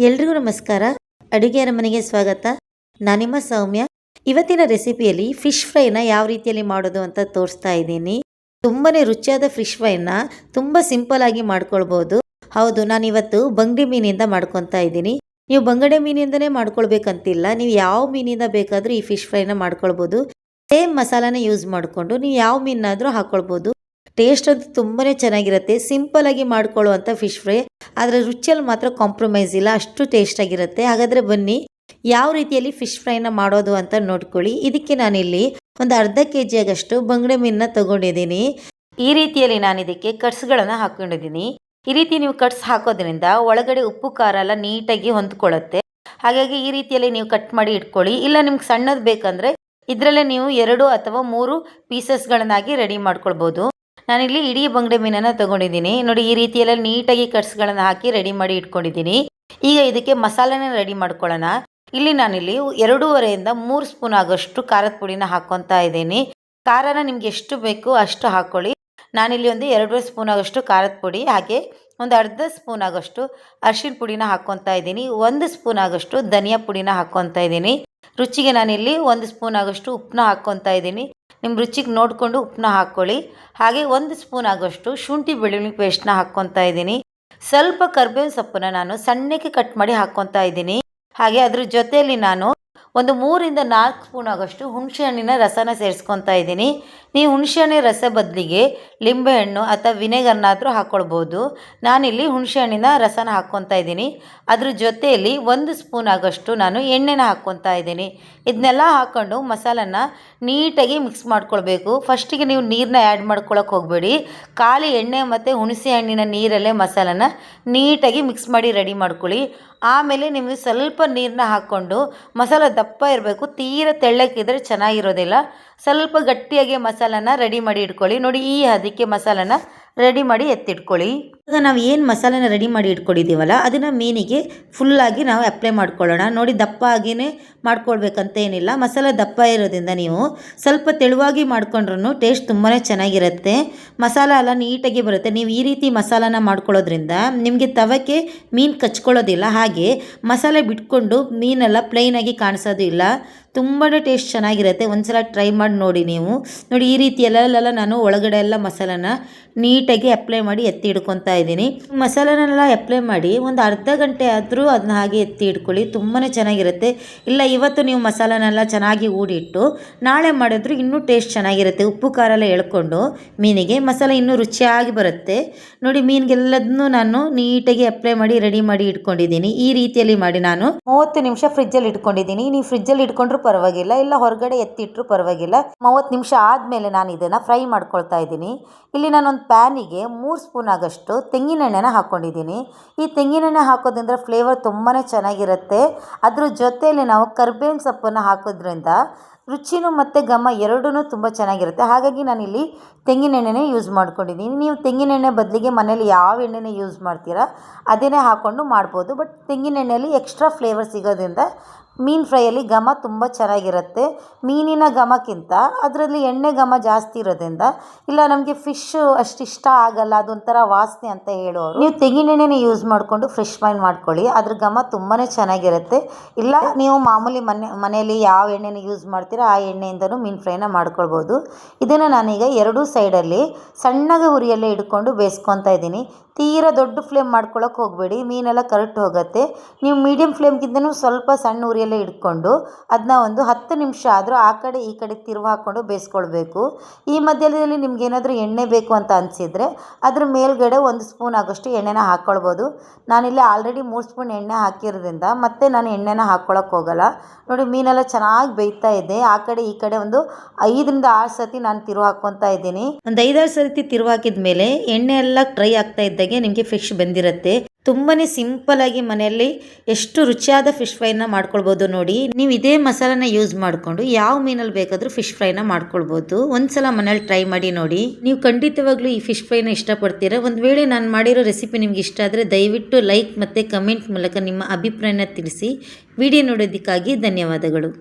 ಎಲ್ರಿಗೂ ನಮಸ್ಕಾರ. ಅಡುಗೆಯರ ಮನೆಗೆ ಸ್ವಾಗತ. ನಾನಿಮ್ಮ ಸೌಮ್ಯ. ಇವತ್ತಿನ ರೆಸಿಪಿಯಲ್ಲಿ ಫಿಶ್ ಫ್ರೈನ ಯಾವ ರೀತಿಯಲ್ಲಿ ಮಾಡೋದು ಅಂತ ತೋರಿಸ್ತಾ ಇದ್ದೀನಿ. ತುಂಬಾ ರುಚಿಯಾದ ಫಿಶ್ ಫ್ರೈನ ತುಂಬ ಸಿಂಪಲ್ ಆಗಿ ಮಾಡ್ಕೊಳ್ಬೋದು. ಹೌದು, ನಾನಿವತ್ತು ಬಂಗಡೆ ಮೀನಿಂದ ಮಾಡ್ಕೊತಾ ಇದ್ದೀನಿ. ನೀವು ಬಂಗಡೆ ಮೀನಿಂದನೇ ಮಾಡ್ಕೊಳ್ಬೇಕಂತಿಲ್ಲ, ನೀವು ಯಾವ ಮೀನಿಂದ ಬೇಕಾದರೂ ಈ ಫಿಶ್ ಫ್ರೈನ ಮಾಡ್ಕೊಳ್ಬೋದು. ಸೇಮ್ ಮಸಾಲಾನ ಯೂಸ್ ಮಾಡಿಕೊಂಡು ನೀವು ಯಾವ ಮೀನಾದರೂ ಹಾಕ್ಕೊಳ್ಬೋದು. ಟೇಸ್ಟ್ ಅಂತೂ ತುಂಬಾ ಚೆನ್ನಾಗಿರುತ್ತೆ. ಸಿಂಪಲಾಗಿ ಮಾಡ್ಕೊಳ್ಳುವಂಥ ಫಿಶ್ ಫ್ರೈ, ಆದರೆ ರುಚಿಯಲ್ಲಿ ಮಾತ್ರ ಕಾಂಪ್ರಮೈಸ್ ಇಲ್ಲ, ಅಷ್ಟು ಟೇಸ್ಟಾಗಿರುತ್ತೆ. ಹಾಗಾದರೆ ಬನ್ನಿ ಯಾವ ರೀತಿಯಲ್ಲಿ ಫಿಶ್ ಫ್ರೈನ ಮಾಡೋದು ಅಂತ ನೋಡ್ಕೊಳ್ಳಿ. ಇದಕ್ಕೆ ನಾನಿಲ್ಲಿ ಒಂದು ಅರ್ಧ kg ಆಗಷ್ಟು ಬಂಗಡೆ ಮೀನನ್ನ ತೊಗೊಂಡಿದ್ದೀನಿ. ಈ ರೀತಿಯಲ್ಲಿ ನಾನು ಇದಕ್ಕೆ ಕಟ್ಸ್ಗಳನ್ನು ಹಾಕ್ಕೊಂಡಿದ್ದೀನಿ. ಈ ರೀತಿ ನೀವು ಕಟ್ಸ್ ಹಾಕೋದ್ರಿಂದ ಒಳಗಡೆ ಉಪ್ಪು ಖಾರ ಎಲ್ಲ ನೀಟಾಗಿ ಹೊಂದ್ಕೊಳ್ಳುತ್ತೆ. ಹಾಗಾಗಿ ಈ ರೀತಿಯಲ್ಲಿ ನೀವು ಕಟ್ ಮಾಡಿ ಇಟ್ಕೊಳ್ಳಿ. ಇಲ್ಲ ನಿಮ್ಗೆ ಸಣ್ಣದು ಬೇಕಂದರೆ ಇದರಲ್ಲೇ ನೀವು 2 ಅಥವಾ 3 ಪೀಸಸ್ಗಳನ್ನಾಗಿ ರೆಡಿ ಮಾಡ್ಕೊಳ್ಬೋದು. ನಾನಿಲ್ಲಿ ಇಡೀ ಬಂಗಡೆ ಮೀನನ್ನು ತೊಗೊಂಡಿದ್ದೀನಿ. ನೋಡಿ, ಈ ರೀತಿಯೆಲ್ಲ ನೀಟಾಗಿ ಕಟ್ಸ್ಗಳನ್ನು ಹಾಕಿ ರೆಡಿ ಮಾಡಿ ಇಟ್ಕೊಂಡಿದ್ದೀನಿ. ಈಗ ಇದಕ್ಕೆ ಮಸಾಲೆನ ರೆಡಿ ಮಾಡ್ಕೊಳ್ಳೋಣ. ಇಲ್ಲಿ ನಾನಿಲ್ಲಿ 2.5 ಇಂದ 3 ಸ್ಪೂನ್ ಆಗೋಷ್ಟು ಖಾರದ ಪುಡಿನ ಹಾಕ್ಕೊತಾ ಇದ್ದೀನಿ. ಖಾರನ ನಿಮ್ಗೆ ಎಷ್ಟು ಬೇಕು ಅಷ್ಟು ಹಾಕ್ಕೊಳ್ಳಿ. ನಾನಿಲ್ಲಿ ಒಂದು 2 ಸ್ಪೂನ್ ಆಗೋಷ್ಟು ಖಾರದ ಪುಡಿ, ಹಾಗೆ ಒಂದು ಅರ್ಧ ಸ್ಪೂನ್ ಆಗೋಷ್ಟು ಅರಿಶಿನ ಪುಡಿನ ಹಾಕ್ಕೊತಾ ಇದ್ದೀನಿ. 1 ಸ್ಪೂನ್ ಆಗೋಷ್ಟು ಧನಿಯಾ ಪುಡಿನ ಹಾಕ್ಕೊತಾ ಇದ್ದೀನಿ. ರುಚಿಗೆ ನಾನಿಲ್ಲಿ 1 ಸ್ಪೂನ್ ಆಗೋಷ್ಟು ಉಪ್ಪನ್ನ ಹಾಕ್ಕೊತಾ ಇದ್ದೀನಿ. ನಿಮ್ಮ ರುಚಿಗೆ ನೋಡಿಕೊಂಡು ಉಪ್ಪನ್ನ ಹಾಕ್ಕೊಳ್ಳಿ. ಹಾಗೆ 1 ಸ್ಪೂನ್ ಆಗೋಷ್ಟು ಶುಂಠಿ ಬೆಳ್ಳುಳ್ಳಿ ಪೇಸ್ಟ್ನ ಹಾಕ್ಕೊತಾ ಇದ್ದೀನಿ. ಸ್ವಲ್ಪ ಕರಿಬೇವಿನ ಸೊಪ್ಪನ್ನ ನಾನು ಸಣ್ಣಕ್ಕೆ ಕಟ್ ಮಾಡಿ ಹಾಕ್ಕೊತಾ ಇದ್ದೀನಿ. ಹಾಗೆ ಅದ್ರ ಜೊತೆಯಲ್ಲಿ ನಾನು ಒಂದು 3 ಇಂದ 4 ಸ್ಪೂನ್ ಆಗೋಷ್ಟು ಹುಣಸೆ ಹಣ್ಣಿನ ರಸನ ಸೇರಿಸ್ಕೊತಾ ಇದ್ದೀನಿ. ನೀವು ಹುಣಸೆ ಹಣ್ಣಿನ ರಸ ಬದಲಿಗೆ ಲಿಂಬೆಹಣ್ಣು ಅಥವಾ ವಿನೆಗರ್ನಾದರೂ ಹಾಕ್ಕೊಳ್ಬೋದು. ನಾನಿಲ್ಲಿ ಹುಣಸೆ ಹಣ್ಣಿನ ರಸನ ಹಾಕ್ಕೊತಾ ಇದ್ದೀನಿ. ಅದ್ರ ಜೊತೆಯಲ್ಲಿ 1 ಸ್ಪೂನ್ ಆಗೋಷ್ಟು ನಾನು ಎಣ್ಣೆನ ಹಾಕ್ಕೊತಾ ಇದ್ದೀನಿ. ಇದನ್ನೆಲ್ಲ ಹಾಕ್ಕೊಂಡು ಮಸಾಲನ ನೀಟಾಗಿ ಮಿಕ್ಸ್ ಮಾಡ್ಕೊಳ್ಬೇಕು. ಫಸ್ಟಿಗೆ ನೀವು ನೀರನ್ನ ಆ್ಯಡ್ ಮಾಡ್ಕೊಳಕ್ಕೆ ಹೋಗಬೇಡಿ. ಖಾಲಿ ಎಣ್ಣೆ ಮತ್ತು ಹುಣಸೆ ಹಣ್ಣಿನ ನೀರಲ್ಲೇ ಮಸಾಲನ ನೀಟಾಗಿ ಮಿಕ್ಸ್ ಮಾಡಿ ರೆಡಿ ಮಾಡ್ಕೊಳ್ಳಿ. ಆಮೇಲೆ ನೀವು ಸ್ವಲ್ಪ ನೀರನ್ನ ಹಾಕ್ಕೊಂಡು ಮಸಾಲ ದಪ್ಪ ಇರಬೇಕು, ತೀರ ತೆಳ್ಳಕ್ಕಿದ್ರೆ ಚೆನ್ನಾಗಿರೋದಿಲ್ಲ. ಸ್ವಲ್ಪ ಗಟ್ಟಿಯಾಗಿ ಮಸಾಲನ ರೆಡಿ ಮಾಡಿ ಇಟ್ಕೊಳ್ಳಿ. ನೋಡಿ, ಈ ಹದಕ್ಕೆ ಮಸಾಲನ ರೆಡಿ ಮಾಡಿ ಎತ್ತಿಟ್ಕೊಳ್ಳಿ. ಈಗ ನಾವು ಏನು ಮಸಾಲೆನ ರೆಡಿ ಮಾಡಿ ಇಟ್ಕೊಂಡಿದ್ದೀವಲ್ಲ ಅದನ್ನು ಮೀನಿಗೆ ಫುಲ್ಲಾಗಿ ನಾವು ಅಪ್ಲೈ ಮಾಡ್ಕೊಳ್ಳೋಣ. ನೋಡಿ, ದಪ್ಪ ಆಗಿಯೇ ಮಾಡ್ಕೊಳ್ಬೇಕಂತ ಏನಿಲ್ಲ. ಮಸಾಲೆ ದಪ್ಪ ಇರೋದ್ರಿಂದ ನೀವು ಸ್ವಲ್ಪ ತೆಳುವಾಗಿ ಮಾಡ್ಕೊಂಡ್ರೂ ಟೇಸ್ಟ್ ತುಂಬಾ ಚೆನ್ನಾಗಿರುತ್ತೆ. ಮಸಾಲ ಎಲ್ಲ ನೀಟಾಗಿ ಬರುತ್ತೆ. ನೀವು ಈ ರೀತಿ ಮಸಾಲಾನ ಮಾಡ್ಕೊಳ್ಳೋದ್ರಿಂದ ನಿಮಗೆ ತವಕ್ಕೆ ಮೀನು ಕಚ್ಕೊಳ್ಳೋದಿಲ್ಲ, ಹಾಗೆ ಮಸಾಲೆ ಬಿಟ್ಕೊಂಡು ಮೀನೆಲ್ಲ ಪ್ಲೈನಾಗಿ ಕಾಣಿಸೋದು ಇಲ್ಲ. ತುಂಬಾ ಟೇಸ್ಟ್ ಚೆನ್ನಾಗಿರುತ್ತೆ. ಒಂದ್ಸಲ ಟ್ರೈ ಮಾಡಿ ನೋಡಿ ನೀವು. ನೋಡಿ, ಈ ರೀತಿ ಎಲ್ಲ ನಾನು ಒಳಗಡೆ ಎಲ್ಲ ಮಸಾಲಾನ ನೀಟಾಗಿ ಅಪ್ಲೈ ಮಾಡಿ ಎತ್ತಿ ಇಡ್ಕೊತಾ ಇದ್ದೀನಿ. ಮಸಾಲಾನೆಲ್ಲ ಅಪ್ಲೈ ಮಾಡಿ ಒಂದು ಅರ್ಧ ಗಂಟೆ ಆದರೂ ಅದನ್ನ ಹಾಗೆ ಎತ್ತಿ ಇಟ್ಕೊಳ್ಳಿ. ತುಂಬಾ ಚೆನ್ನಾಗಿರುತ್ತೆ. ಇಲ್ಲ ಇವತ್ತು ನೀವು ಮಸಾಲಾನೆಲ್ಲ ಚೆನ್ನಾಗಿ ಊಡಿಟ್ಟು ನಾಳೆ ಮಾಡಿದ್ರು ಇನ್ನೂ ಟೇಸ್ಟ್ ಚೆನ್ನಾಗಿರುತ್ತೆ. ಉಪ್ಪು ಖಾರ ಎಲ್ಲ ಎಳ್ಕೊಂಡು ಮೀನಿಗೆ ಮಸಾಲೆ ಇನ್ನೂ ರುಚಿಯಾಗಿ ಬರುತ್ತೆ. ನೋಡಿ, ಮೀನಿಗೆಲ್ಲದನ್ನೂ ನಾನು ನೀಟಾಗಿ ಅಪ್ಲೈ ಮಾಡಿ ರೆಡಿ ಮಾಡಿ ಇಟ್ಕೊಂಡಿದ್ದೀನಿ. ಈ ರೀತಿಯಲ್ಲಿ ಮಾಡಿ ನಾನು 30 ನಿಮಿಷ ಫ್ರಿಜ್ಜಲ್ಲಿ ಇಟ್ಕೊಂಡಿದ್ದೀನಿ. ನೀವು ಫ್ರಿಜ್ಜಲ್ಲಿ ಇಟ್ಕೊಂಡ್ರೂ ಪರವಾಗಿಲ್ಲ, ಇಲ್ಲ ಹೊರಗಡೆ ಎತ್ತಿಟ್ರೂ ಪರವಾಗಿಲ್ಲ. 30 ನಿಮಿಷ ಆದಮೇಲೆ ನಾನು ಇದನ್ನು ಫ್ರೈ ಮಾಡ್ಕೊಳ್ತಾ ಇದ್ದೀನಿ. ಇಲ್ಲಿ ನಾನೊಂದು ಪ್ಯಾನಿಗೆ 3 ಸ್ಪೂನ್ ಆಗೋಷ್ಟು ತೆಂಗಿನೆಣ್ಣೆನ ಹಾಕ್ಕೊಂಡಿದ್ದೀನಿ. ಈ ತೆಂಗಿನೆಣ್ಣೆ ಹಾಕೋದ್ರಿಂದ ಫ್ಲೇವರ್ ತುಂಬಾ ಚೆನ್ನಾಗಿರುತ್ತೆ. ಅದ್ರ ಜೊತೆಯಲ್ಲಿ ನಾವು ಕರಿಬೇವಿನ ಸೊಪ್ಪನ್ನು ಹಾಕೋದ್ರಿಂದ ರುಚಿನೂ ಮತ್ತು ಘಮ ಎರಡೂ ತುಂಬ ಚೆನ್ನಾಗಿರುತ್ತೆ. ಹಾಗಾಗಿ ನಾನಿಲ್ಲಿ ತೆಂಗಿನೆಣ್ಣೆನೇ ಯೂಸ್ ಮಾಡ್ಕೊಂಡಿದ್ದೀನಿ. ನೀವು ತೆಂಗಿನೆಣ್ಣೆ ಬದಲಿಗೆ ಮನೇಲಿ ಯಾವ ಎಣ್ಣೆನೇ ಯೂಸ್ ಮಾಡ್ತೀರಾ ಅದೇನೇ ಹಾಕ್ಕೊಂಡು ಮಾಡ್ಬೋದು. ಬಟ್ ತೆಂಗಿನೆಣ್ಣೆಯಲ್ಲಿ ಎಕ್ಸ್ಟ್ರಾ ಫ್ಲೇವರ್ ಸಿಗೋದ್ರಿಂದ ಮೀನು ಫ್ರೈಯಲ್ಲಿ ಘಮ ತುಂಬ ಚೆನ್ನಾಗಿರುತ್ತೆ. ಮೀನಿನ ಘಮಕ್ಕಿಂತ ಅದರಲ್ಲಿ ಎಣ್ಣೆ ಘಮ ಜಾಸ್ತಿ ಇರೋದ್ರಿಂದ, ಇಲ್ಲ ನಮಗೆ ಫಿಶ್ಶು ಅಷ್ಟು ಇಷ್ಟ ಆಗಲ್ಲ, ಅದೊಂಥರ ವಾಸನೆ ಅಂತ ಹೇಳೋರು, ನೀವು ತೆಂಗಿನೆಣ್ಣೆನೇ ಯೂಸ್ ಮಾಡಿಕೊಂಡು ಫ್ರೆಶ್ ಫ್ರೈ ಮಾಡ್ಕೊಳ್ಳಿ. ಅದ್ರ ಘಮ ತುಂಬಾ ಚೆನ್ನಾಗಿರುತ್ತೆ. ಇಲ್ಲ ನೀವು ಮಾಮೂಲಿ ಮನೆಯಲ್ಲಿ ಯಾವ ಎಣ್ಣೆನ ಯೂಸ್ ಮಾಡ್ತೀರೋ ಆ ಎಣ್ಣೆಯಿಂದನೂ ಮೀನು ಫ್ರೈನ ಮಾಡ್ಕೊಳ್ಬೋದು. ಇದನ್ನು ನಾನೀಗ 2 ಸೈಡಲ್ಲಿ ಸಣ್ಣಗೆ ಉರಿಯಲ್ಲೇ ಇಟ್ಕೊಂಡು ಬೇಯಿಸ್ಕೊತಾ ಇದ್ದೀನಿ. ತೀರಾ ದೊಡ್ಡ ಫ್ಲೇಮ್ ಮಾಡ್ಕೊಳ್ಳೋಕೆ ಹೋಗಬೇಡಿ, ಮೀನೆಲ್ಲ ಕರಟು ಹೋಗುತ್ತೆ. ನೀವು ಮೀಡಿಯಮ್ ಫ್ಲೇಮ್ಗಿಂತನೂ ಸ್ವಲ್ಪ ಸಣ್ಣ ಉರಿಯಲ್ಲೇ ಇಟ್ಕೊಂಡು ಅದನ್ನ ಒಂದು 10 ನಿಮಿಷ ಆದರೂ ಆ ಕಡೆ ಈ ಕಡೆ ತಿರುವು ಹಾಕ್ಕೊಂಡು ಬೇಯಿಸ್ಕೊಳ್ಬೇಕು. ಈ ಮಧ್ಯದಲ್ಲಿ ನಿಮ್ಗೆ ಏನಾದರೂ ಎಣ್ಣೆ ಬೇಕು ಅಂತ ಅನಿಸಿದರೆ ಅದ್ರ ಮೇಲ್ಗಡೆ 1 ಸ್ಪೂನ್ ಆಗೋಷ್ಟು ಎಣ್ಣೆನ ಹಾಕ್ಕೊಳ್ಬೋದು. ನಾನಿಲ್ಲಿ ಆಲ್ರೆಡಿ 3 ಸ್ಪೂನ್ ಎಣ್ಣೆ ಹಾಕಿರೋದ್ರಿಂದ ಮತ್ತೆ ನಾನು ಎಣ್ಣೆನ ಹಾಕ್ಕೊಳಕ್ಕೆ ಹೋಗಲ್ಲ. ನೋಡಿ, ಮೀನೆಲ್ಲ ಚೆನ್ನಾಗಿ ಬೇಯ್ತಾ ಇದೆ. ಆ ಕಡೆ ಈ ಕಡೆ ಒಂದು 5 ರಿಂದ 6 ಸತಿ ನಾನು ತಿರುವು ಹಾಕ್ಕೊತಾ ಇದ್ದೀನಿ. ಒಂದು 5-6 ಸತಿ ತಿರುವು ಹಾಕಿದ ಮೇಲೆ ಎಣ್ಣೆ ಎಲ್ಲ ಡ್ರೈ ಆಗ್ತಾ ಇದ್ದಾಗ ನಿಮಗೆ ಫಿಶ್ ಬಂದಿರುತ್ತೆ. ತುಂಬಾ ಸಿಂಪಲಾಗಿ ಮನೆಯಲ್ಲಿ ಎಷ್ಟು ರುಚಿಯಾದ ಫಿಶ್ ಫ್ರೈನ ಮಾಡ್ಕೊಳ್ಬೋದು. ನೋಡಿ, ನೀವು ಇದೇ ಮಸಾಲಾನ ಯೂಸ್ ಮಾಡಿಕೊಂಡು ಯಾವ ಮೀನಲ್ಲಿ ಬೇಕಾದರೂ ಫಿಶ್ ಫ್ರೈನ ಮಾಡ್ಕೊಳ್ಬೋದು. ಒಂದ್ಸಲ ಮನೇಲಿ ಟ್ರೈ ಮಾಡಿ ನೋಡಿ, ನೀವು ಖಂಡಿತವಾಗ್ಲೂ ಈ ಫಿಶ್ ಫ್ರೈನ ಇಷ್ಟಪಡ್ತೀರಾ. ಒಂದು ವೇಳೆ ನಾನು ಮಾಡಿರೋ ರೆಸಿಪಿ ನಿಮ್ಗೆ ಇಷ್ಟ ಆದರೆ ದಯವಿಟ್ಟು ಲೈಕ್ ಮತ್ತು ಕಮೆಂಟ್ ಮೂಲಕ ನಿಮ್ಮ ಅಭಿಪ್ರಾಯನ ತಿಳಿಸಿ. ವಿಡಿಯೋ ನೋಡೋದಕ್ಕಾಗಿ ಧನ್ಯವಾದಗಳು.